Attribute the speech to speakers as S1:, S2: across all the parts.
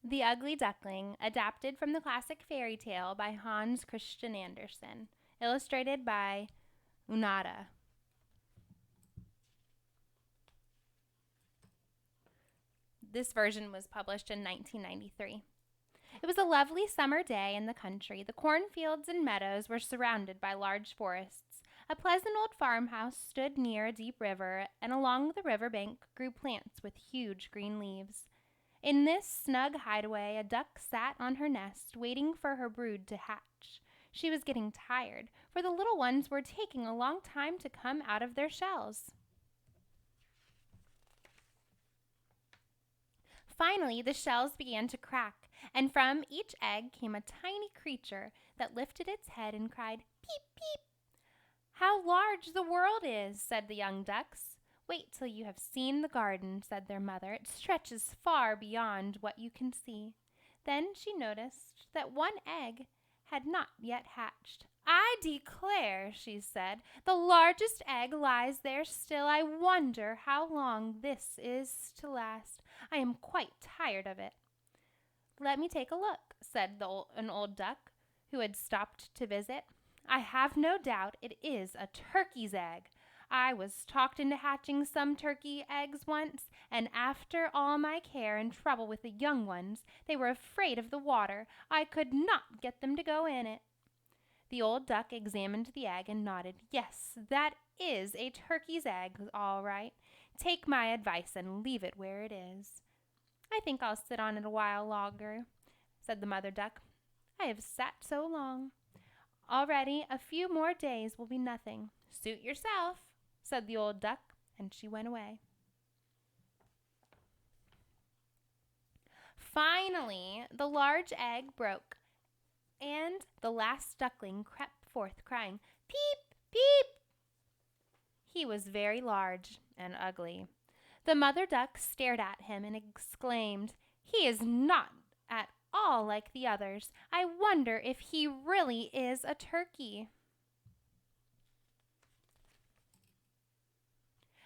S1: The Ugly Duckling, adapted from the classic fairy tale by Hans Christian Andersen, illustrated by Unada. This version was published in 1993. It was a lovely summer day in the country. The cornfields and meadows were surrounded by large forests. A pleasant old farmhouse stood near a deep river, and along the river bank grew plants with huge green leaves. In this snug hideaway, a duck sat on her nest, waiting for her brood to hatch. She was getting tired, for the little ones were taking a long time to come out of their shells. Finally, the shells began to crack, and from each egg came a tiny creature that lifted its head and cried, "Peep, peep!" "How large the world is," said the young ducks. "Wait till you have seen the garden," said their mother. "It stretches far beyond what you can see." Then she noticed that one egg had not yet hatched. "I declare," she said, "the largest egg lies there still. I wonder how long this is to last. I am quite tired of it." "Let me take a look," said an old duck who had stopped to visit. "I have no doubt it is a turkey's egg. I was talked into hatching some turkey eggs once, and after all my care and trouble with the young ones, they were afraid of the water. I could not get them to go in it." The old duck examined the egg and nodded. "Yes, that is a turkey's egg, all right. Take my advice and leave it where it is." "I think I'll sit on it a while longer," said the mother duck. "I have sat so long. Already a few more days will be nothing." "Suit yourself," said the old duck, and she went away. Finally, the large egg broke, and the last duckling crept forth, crying, "Peep, peep!" He was very large and ugly. The mother duck stared at him and exclaimed, "He is not at all like the others. I wonder if he really is a turkey."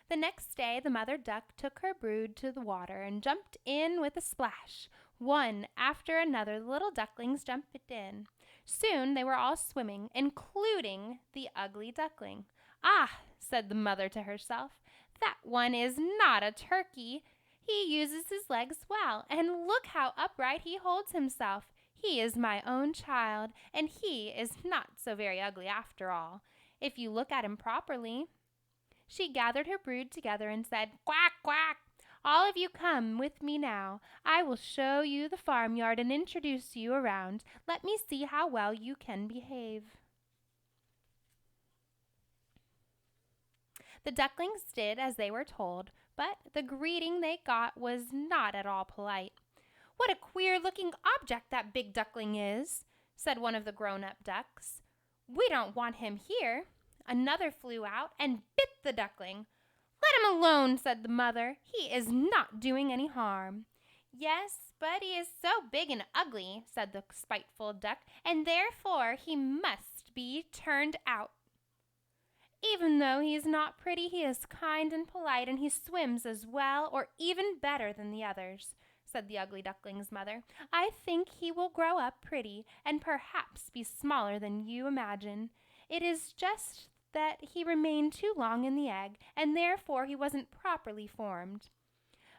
S1: The next day the mother duck took her brood to the water and jumped in with a splash. One after another the little ducklings jumped in. Soon they were all swimming, including the ugly duckling. "Ah," said the mother to herself, "that one is not a turkey. He uses his legs well, and look how upright he holds himself. He is my own child, and he is not so very ugly after all, if you look at him properly." She gathered her brood together and said, "Quack, quack! All of you come with me now. I will show you the farmyard and introduce you around. Let me see how well you can behave." The ducklings did as they were told, but the greeting they got was not at all polite. "What a queer-looking object that big duckling is," said one of the grown-up ducks. "We don't want him here." Another flew out and bit the duckling. "Let him alone," said the mother. "He is not doing any harm." "Yes, but he is so big and ugly," said the spiteful duck, "and therefore he must be turned out. Even though he is not pretty, he is kind and polite, and he swims as well or even better than the others," said the ugly duckling's mother. "I think he will grow up pretty and perhaps be smaller than you imagine. It is just that he remained too long in the egg, and therefore he wasn't properly formed."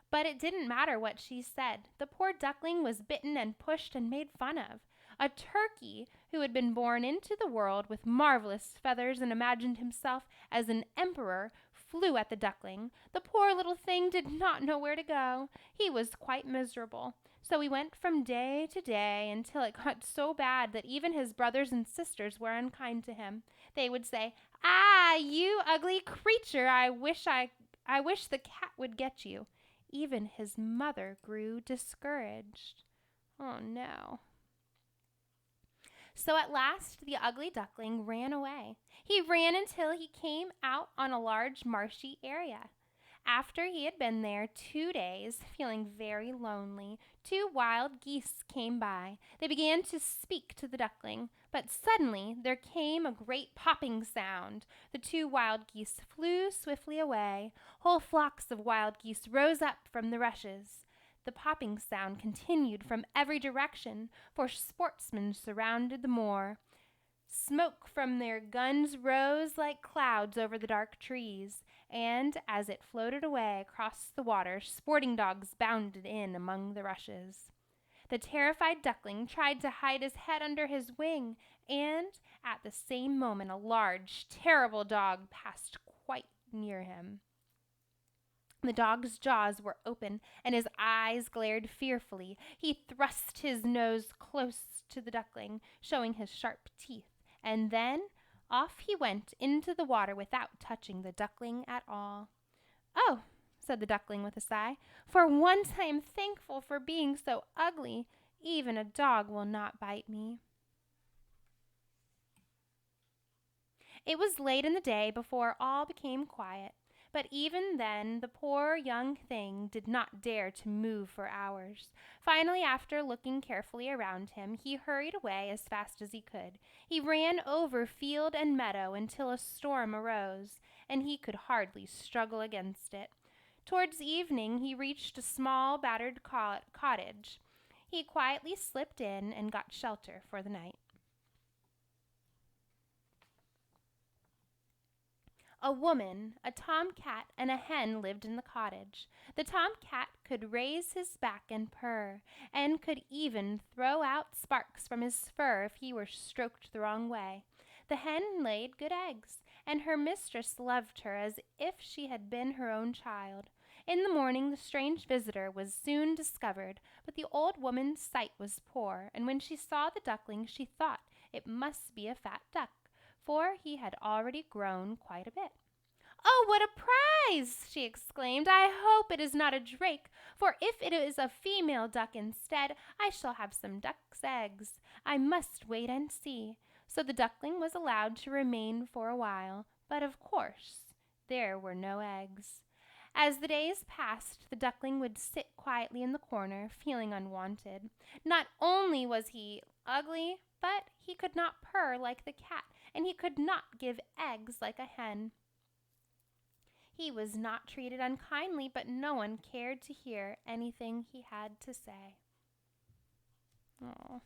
S1: But it didn't matter what she said. The poor duckling was bitten and pushed and made fun of. A turkey who had been born into the world with marvelous feathers and imagined himself as an emperor flew at the duckling. The poor little thing did not know where to go. He was quite miserable. So he went from day to day until it got so bad that even his brothers and sisters were unkind to him. They would say, "Ah, you ugly creature, I wish the cat would get you." Even his mother grew discouraged. Oh no. So at last the ugly duckling ran away. He ran until he came out on a large marshy area. After he had been there 2 days, feeling very lonely, 2 wild geese came by. They began to speak to the duckling, but suddenly there came a great popping sound. The 2 wild geese flew swiftly away. Whole flocks of wild geese rose up from the rushes. The popping sound continued from every direction, for sportsmen surrounded the moor. Smoke from their guns rose like clouds over the dark trees, and as it floated away across the water, sporting dogs bounded in among the rushes. The terrified duckling tried to hide his head under his wing, and at the same moment a large, terrible dog passed quite near him. The dog's jaws were open, and his eyes glared fearfully. He thrust his nose close to the duckling, showing his sharp teeth, and then off he went into the water without touching the duckling at all. "Oh," said the duckling with a sigh, "for once I am thankful for being so ugly. Even a dog will not bite me." It was late in the day before all became quiet, but even then the poor young thing did not dare to move for hours. Finally, after looking carefully around him, he hurried away as fast as he could. He ran over field and meadow until a storm arose, and he could hardly struggle against it. Towards evening he reached a small, battered cottage. He quietly slipped in and got shelter for the night. A woman, a tomcat, and a hen lived in the cottage. The tomcat could raise his back and purr, and could even throw out sparks from his fur if he were stroked the wrong way. The hen laid good eggs, and her mistress loved her as if she had been her own child. In the morning the strange visitor was soon discovered, but the old woman's sight was poor, and when she saw the duckling she thought it must be a fat duck, for he had already grown quite a bit. "Oh, what a prize!" she exclaimed. "I hope it is not a drake, for if it is a female duck instead, I shall have some duck's eggs. I must wait and see." So the duckling was allowed to remain for a while, but of course there were no eggs. As the days passed, the duckling would sit quietly in the corner, feeling unwanted. Not only was he ugly, but he could not purr like the cat, and he could not give eggs like a hen. He was not treated unkindly, but no one cared to hear anything he had to say. Oh.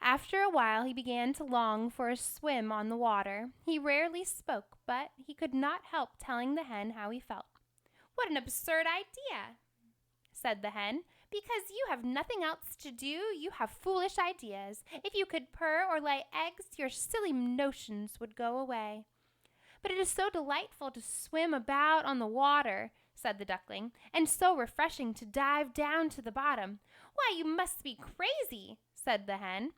S1: After a while he began to long for a swim on the water. He rarely spoke, but he could not help telling the hen how he felt. "What an absurd idea," said the hen. "Because you have nothing else to do, you have foolish ideas. If you could purr or lay eggs, your silly notions would go away." "But it is so delightful to swim about on the water," said the duckling, "and so refreshing to dive down to the bottom." "Why, you must be crazy," said the hen.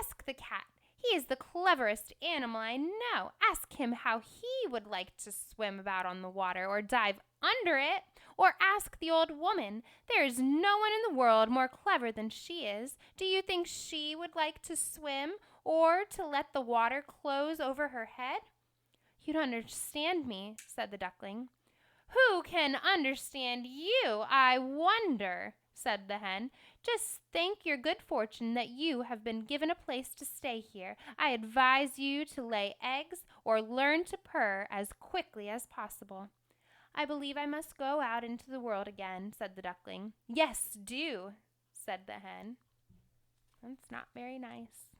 S1: "Ask the cat. He is the cleverest animal I know. Ask him how he would like to swim about on the water or dive under it. Or ask the old woman. There is no one in the world more clever than she is. Do you think she would like to swim or to let the water close over her head?" "You don't understand me," said the duckling. "Who can understand you, I wonder?" said the hen. "Just thank your good fortune that you have been given a place to stay here. I advise you to lay eggs or learn to purr as quickly as possible." "I believe I must go out into the world again," said the duckling. "Yes, do," said the hen. That's not very nice.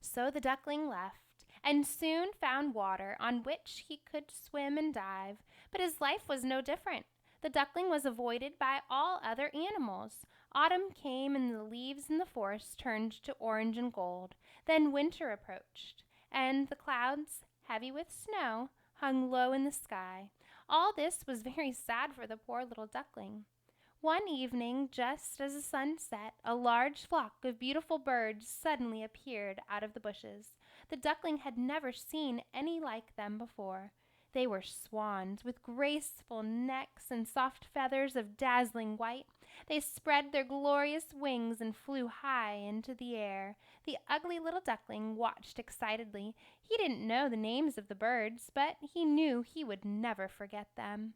S1: So the duckling left, and soon found water on which he could swim and dive, but his life was no different. The duckling was avoided by all other animals. Autumn came, and the leaves in the forest turned to orange and gold. Then winter approached, and the clouds, heavy with snow, hung low in the sky. All this was very sad for the poor little duckling. One evening, just as the sun set, a large flock of beautiful birds suddenly appeared out of the bushes. The duckling had never seen any like them before. They were swans, with graceful necks and soft feathers of dazzling white. They spread their glorious wings and flew high into the air. The ugly little duckling watched excitedly. He didn't know the names of the birds, but he knew he would never forget them.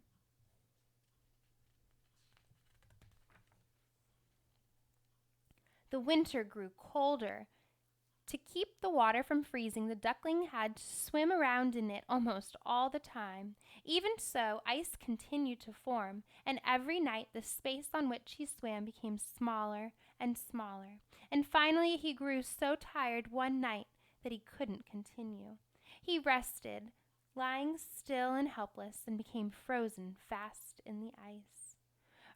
S1: The winter grew colder, To keep the water from freezing, the duckling had to swim around in it almost all the time. Even so, ice continued to form, and every night the space on which he swam became smaller and smaller. And finally he grew so tired one night that he couldn't continue. He rested, lying still and helpless, and became frozen fast in the ice.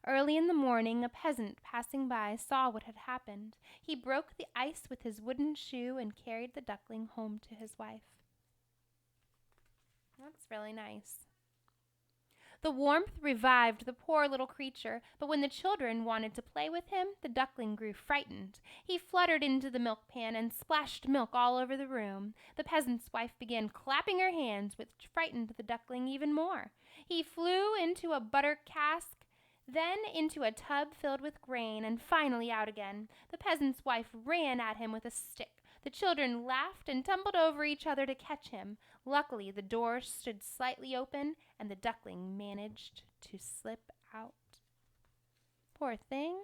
S1: Early in the morning, a peasant passing by saw what had happened. He broke the ice with his wooden shoe and carried the duckling home to his wife. That's really nice. The warmth revived the poor little creature, but when the children wanted to play with him, the duckling grew frightened. He fluttered into the milk pan and splashed milk all over the room. The peasant's wife began clapping her hands, which frightened the duckling even more. He flew into a butter cask, then into a tub filled with grain, and finally out again. The peasant's wife ran at him with a stick. The children laughed and tumbled over each other to catch him. Luckily, the door stood slightly open, and the duckling managed to slip out. Poor thing.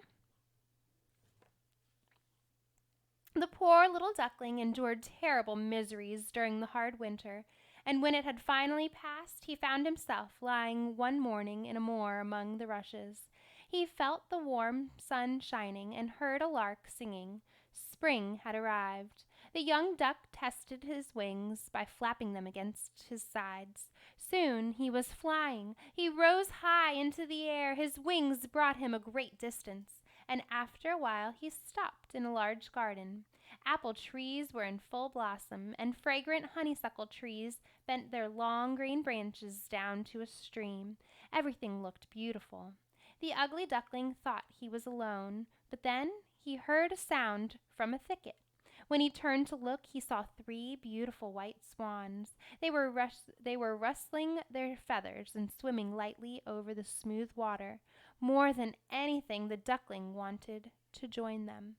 S1: The poor little duckling endured terrible miseries during the hard winter, and when it had finally passed, he found himself lying one morning in a moor among the rushes. He felt the warm sun shining and heard a lark singing. Spring had arrived. The young duck tested his wings by flapping them against his sides. Soon he was flying. He rose high into the air. His wings brought him a great distance, and after a while he stopped in a large garden. Apple trees were in full blossom, and fragrant honeysuckle trees bent their long green branches down to a stream. Everything looked beautiful. The ugly duckling thought he was alone, but then he heard a sound from a thicket. When he turned to look, he saw 3 beautiful white swans. They were rustling their feathers and swimming lightly over the smooth water. More than anything, the duckling wanted to join them.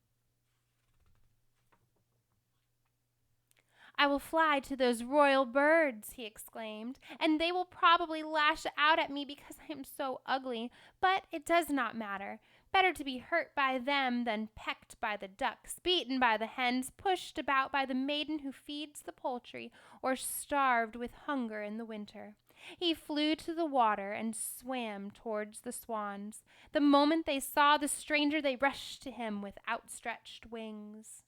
S1: "I will fly to those royal birds," he exclaimed, "and they will probably lash out at me because I am so ugly, but it does not matter. Better to be hurt by them than pecked by the ducks, beaten by the hens, pushed about by the maiden who feeds the poultry, or starved with hunger in the winter." He flew to the water and swam towards the swans. The moment they saw the stranger, they rushed to him with outstretched wings.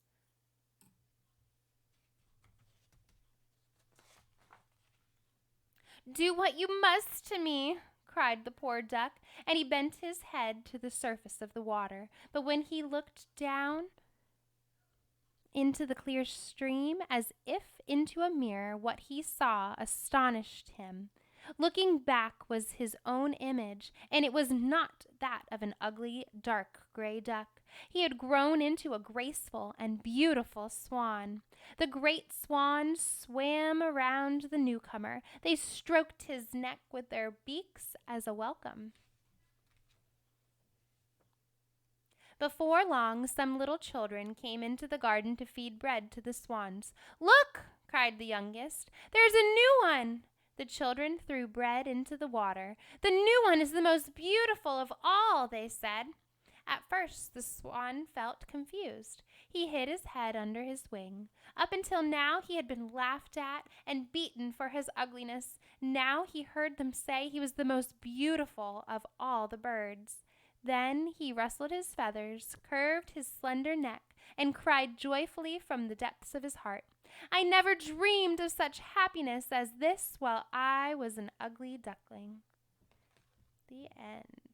S1: "Do what you must to me," cried the poor duck, and he bent his head to the surface of the water. But when he looked down into the clear stream, as if into a mirror, what he saw astonished him. Looking back was his own image, and it was not that of an ugly, dark gray duck. He had grown into a graceful and beautiful swan. The great swans swam around the newcomer. They stroked his neck with their beaks as a welcome. Before long, some little children came into the garden to feed bread to the swans. "Look!" cried the youngest. "There's a new one!" The children threw bread into the water. "The new one is the most beautiful of all," they said. At first, the swan felt confused. He hid his head under his wing. Up until now, he had been laughed at and beaten for his ugliness. Now he heard them say he was the most beautiful of all the birds. Then he rustled his feathers, curved his slender neck, and cried joyfully from the depths of his heart, "I never dreamed of such happiness as this while I was an ugly duckling." The end.